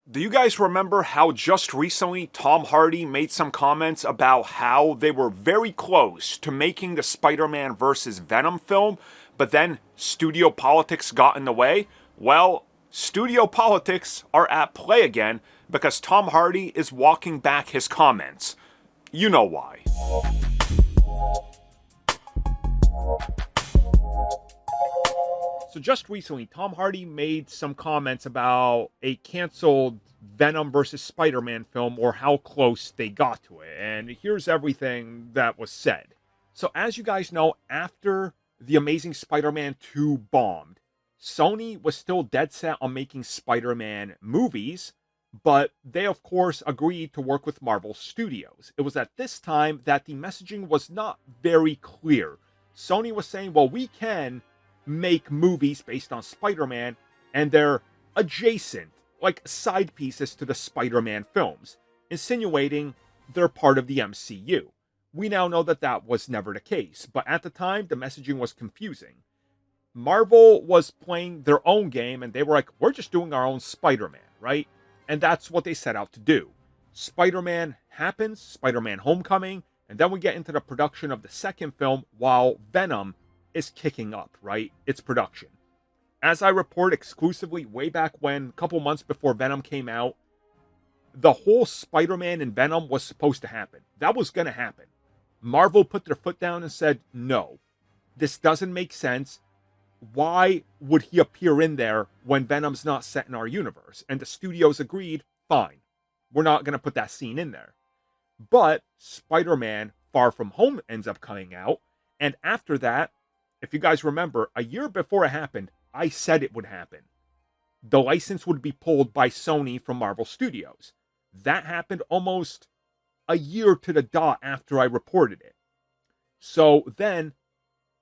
Do you guys remember how just recently Tom Hardy made some comments about how they were very close to making the Spider-Man vs. Venom film, but then studio politics got in the way? Well, studio politics are at play again because Tom Hardy is walking back his comments. You know why. So just recently, Tom Hardy made some comments about a canceled Venom versus Spider-Man film or how close they got to it. And here's everything that was said. So as you guys know, after The Amazing Spider-Man 2 bombed, Sony was still dead set on making Spider-Man movies, but they of course agreed to work with Marvel Studios. It was at this time that the messaging was not very clear. Sony was saying, well, we can make movies based on Spider-Man, and they're adjacent, like side pieces to the Spider-Man films, insinuating they're part of the MCU. We now know that that was never the case, but at the time, the messaging was confusing. Marvel was playing their own game, and they were like, we're just doing our own Spider-Man, right? And that's what they set out to do. Spider-Man happens, Spider-Man Homecoming, and then we get into the production of the second film while Venom is kicking up, right? Its production. As I report exclusively way back when, a couple months before Venom came out, the whole Spider-Man and Venom was supposed to happen. That was going to happen. Marvel put their foot down and said, no, this doesn't make sense. Why would he appear in there when Venom's not set in our universe? And the studios agreed, fine, we're not going to put that scene in there. But Spider-Man Far From Home ends up coming out, and after that, if you guys remember, a year before it happened, I said it would happen. The license would be pulled by Sony from Marvel Studios. That happened almost a year to the dot after I reported it. So then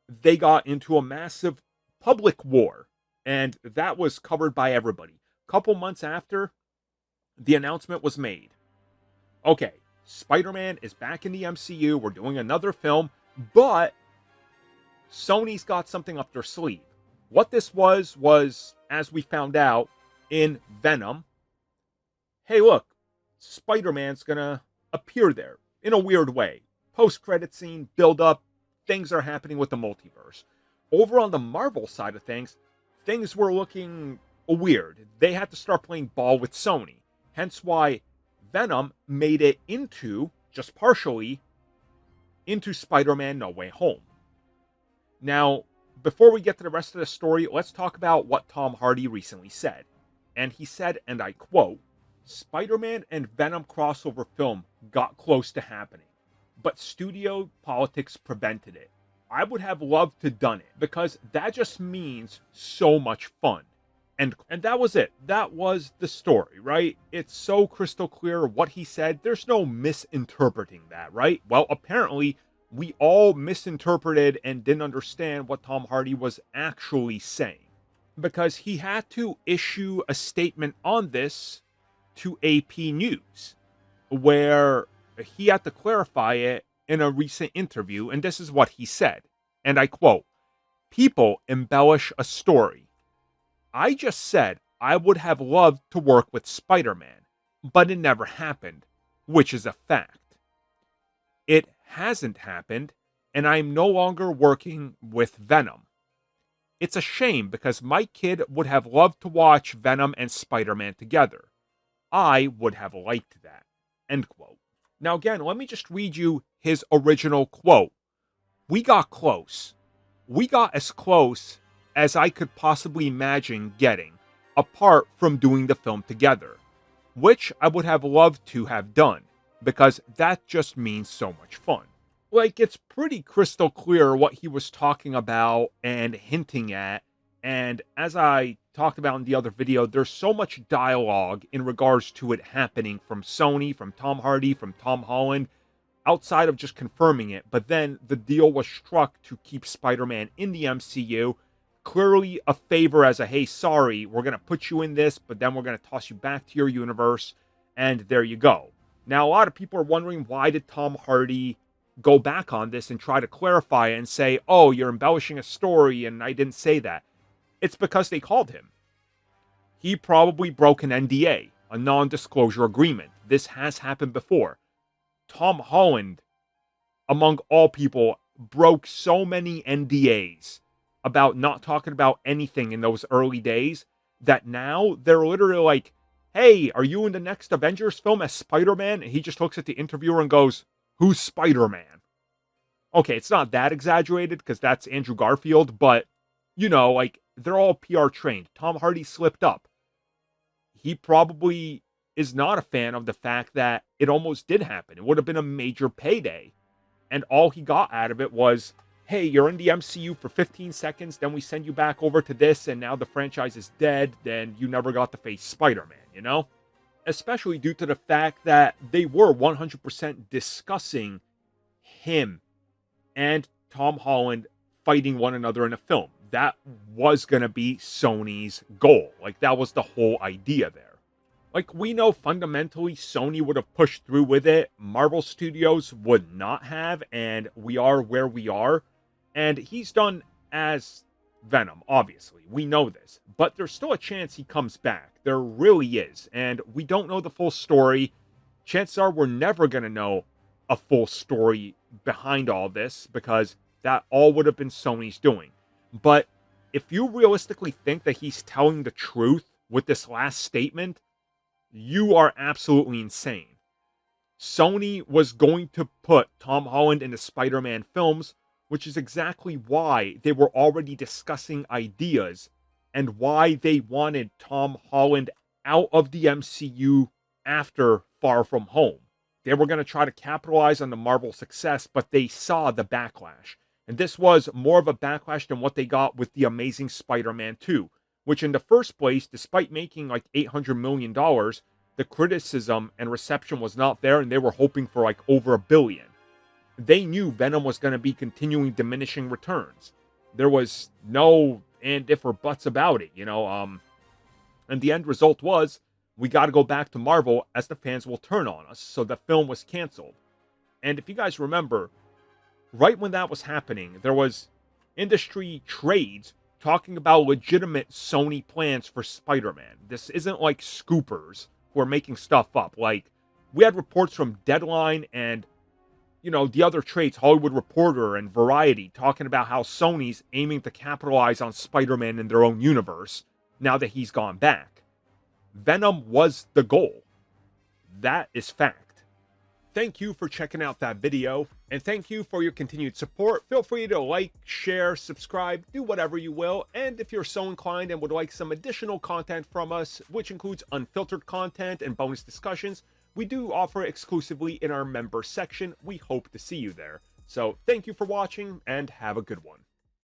they got into a massive public war, and that was covered by everybody. A couple months after, the announcement was made. Okay, Spider-Man is back in the MCU. We're doing another film, but Sony's got something up their sleeve. What this was, as we found out in Venom, hey look, Spider-Man's gonna appear there in a weird way. Post-credit scene, build up, things are happening with the multiverse. Over on the Marvel side of things were looking weird. They had to start playing ball with Sony. Hence why Venom made it into, just partially, into Spider-Man No Way Home. Now, before we get to the rest of the story, let's talk about what Tom Hardy recently said. And he said, and I quote, Spider-Man and Venom crossover film got close to happening, but studio politics prevented it. I would have loved to done it, because that just means so much fun. And that was it. That was the story, right? It's so crystal clear what he said. There's no misinterpreting that, right? Well, apparently we all misinterpreted and didn't understand what Tom Hardy was actually saying, because he had to issue a statement on this to AP News, where he had to clarify it in a recent interview, and this is what he said, and I quote, "People embellish a story. I just said I would have loved to work with Spider-Man, but it never happened, which is a fact. It hasn't happened, and I'm no longer working with Venom. It's a shame because my kid would have loved to watch Venom and Spider-Man together. I would have liked that." End quote. Now again, let me just read you his original quote. "We got close. We got as close as I could possibly imagine getting, apart from doing the film together, which I would have loved to have done, because that just means so much fun." Like, it's pretty crystal clear what he was talking about and hinting at. And as I talked about in the other video, there's so much dialogue in regards to it happening from Sony, from Tom Hardy, from Tom Holland, outside of just confirming it. But then the deal was struck to keep Spider-Man in the MCU. Clearly a favor as a, hey, sorry, we're going to put you in this, but then we're going to toss you back to your universe. And there you go. Now, a lot of people are wondering, why did Tom Hardy go back on this and try to clarify it and say, oh, you're embellishing a story and I didn't say that? It's because they called him. He probably broke an NDA. a non-disclosure agreement. This has happened before. Tom Holland, among all people, broke so many NDAs about not talking about anything in those early days that now they're literally like, hey, are you in the next Avengers film as Spider-Man? And he just looks at the interviewer and goes, who's Spider-Man? Okay, it's not that exaggerated because that's Andrew Garfield, but, you know, like, they're all PR trained. Tom Hardy slipped up. He probably is not a fan of the fact that it almost did happen. It would have been a major payday. And all he got out of it was, hey, you're in the MCU for 15 seconds, then we send you back over to this, and now the franchise is dead, then you never got to face Spider-Man, you know? Especially due to the fact that they were 100% discussing him and Tom Holland fighting one another in a film. That was going to be Sony's goal. Like, that was the whole idea there. Like, we know fundamentally Sony would have pushed through with it. Marvel Studios would not have, and we are where we are. And he's done as Venom, obviously. We know this. But there's still a chance he comes back. There really is. And we don't know the full story. Chances are we're never going to know a full story behind all this, because that all would have been Sony's doing. But if you realistically think that he's telling the truth with this last statement, you are absolutely insane. Sony was going to put Tom Holland in the Spider-Man films, which is exactly why they were already discussing ideas and why they wanted Tom Holland out of the MCU after Far From Home. They were going to try to capitalize on the Marvel success, but they saw the backlash. And this was more of a backlash than what they got with The Amazing Spider-Man 2, which in the first place, despite making like $800 million, the criticism and reception was not there, and they were hoping for like over $1 billion. They knew Venom was going to be continuing diminishing returns. There was no and if or buts about it, you know. And the end result was, we got to go back to Marvel as the fans will turn on us. So the film was canceled. And if you guys remember, right when that was happening, there was industry trades talking about legitimate Sony plans for Spider-Man. This isn't like scoopers who are making stuff up. Like, we had reports from Deadline and, you know, the other trades, Hollywood Reporter and Variety, talking about how Sony's aiming to capitalize on Spider-Man in their own universe now that he's gone back. Venom was the goal. That is fact. Thank you for checking out that video, and thank you for your continued support. Feel free to like, share, subscribe, do whatever you will, and if you're so inclined and would like some additional content from us, which includes unfiltered content and bonus discussions, we do offer exclusively in our member section. We hope to see you there. So thank you for watching, and have a good one.